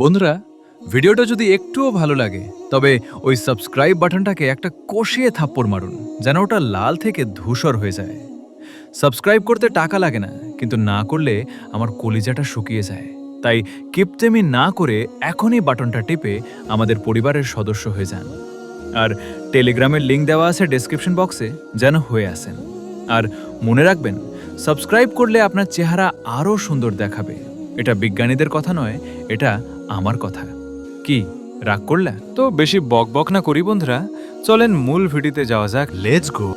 বন্ধুরা, ভিডিওটা যদি একটুও ভালো লাগে তবে ওই সাবস্ক্রাইব বাটনটাকে একটা কষিয়ে থাপ্পড় মারুন, যেন ওটা লাল থেকে ধূসর হয়ে যায়। সাবস্ক্রাইব করতে টাকা লাগে না, কিন্তু না করলে আমার কলিজাটা শুকিয়ে যায়। তাই কিপটেমি না করে এখনই বাটনটা টিপে আমাদের পরিবারের সদস্য হয়ে যান। আর টেলিগ্রামের লিংক দেওয়া আছে ডেসক্রিপশন বক্সে, যেন হয়ে আসেন। আর মনে রাখবেন, সাবস্ক্রাইব করলে আপনার চেহারা আরও সুন্দর দেখাবে। এটা বিজ্ঞানীদের কথা নয়, এটা আমার কথা। কি রাগ করলে? তো বেশি বকবক না করি বন্ধুরা, চলেন মূল ভিডিওতে যাওয়া যাক। Let's go.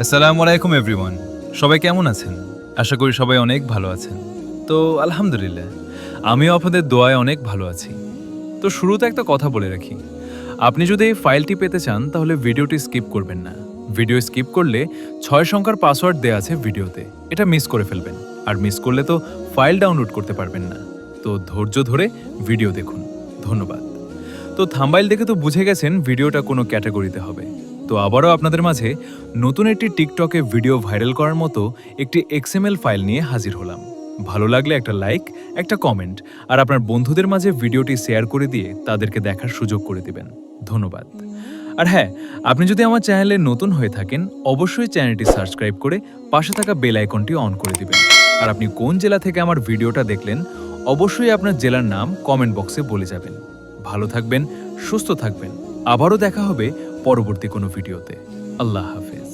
আসসালামু আলাইকুম এভরিওয়ান। সবাই কেমন আছেন? আশা করি সবাই অনেক ভালো আছেন। তো আলহামদুলিল্লাহ, আমিও আপনাদের দোয়ায় অনেক ভালো আছি। তো শুরুতে একটা কথা বলে রাখি, আপনি যদি এই ফাইলটি পেতে চান তাহলে ভিডিওটি স্কিপ করবেন না। ভিডিও স্কিপ করলে 6 সংখ্যার পাসওয়ার্ড দেওয়া আছে ভিডিওতে, এটা মিস করে ফেলবেন। আর মিস করলে তো ফাইল ডাউনলোড করতে পারবেন না। তো ধৈর্য ধরে ভিডিও দেখুন। ধন্যবাদ। তো থাম্বনেইল দেখে তো বুঝে গেছেন ভিডিওটা কোনো ক্যাটাগরিতে হবে। তো আবারও আপনাদের মাঝে নতুন একটি টিকটকে ভিডিও ভাইরাল করার মতো একটি XML ফাইল নিয়ে হাজির হলাম। ভালো লাগলে একটা লাইক, একটা কমেন্ট আর আপনার বন্ধুদের মাঝে ভিডিওটি শেয়ার করে দিয়ে তাদেরকে দেখার সুযোগ করে দিবেন। ধন্যবাদ। আর হ্যাঁ, আপনি যদি আমার চ্যানেলে নতুন হয়ে থাকেন অবশ্যই চ্যানেলটি সাবস্ক্রাইব করে পাশে থাকা বেল আইকনটি অন করে দিবেন। আর আপনি কোন জেলা থেকে আমার ভিডিওটা দেখলেন অবশ্যই আপনার জেলার নাম কমেন্ট বক্সে বলে যাবেন। ভালো থাকবেন, সুস্থ থাকবেন। আবারও দেখা হবে পরবর্তী কোনো ভিডিওতে। আল্লাহ হাফেজ।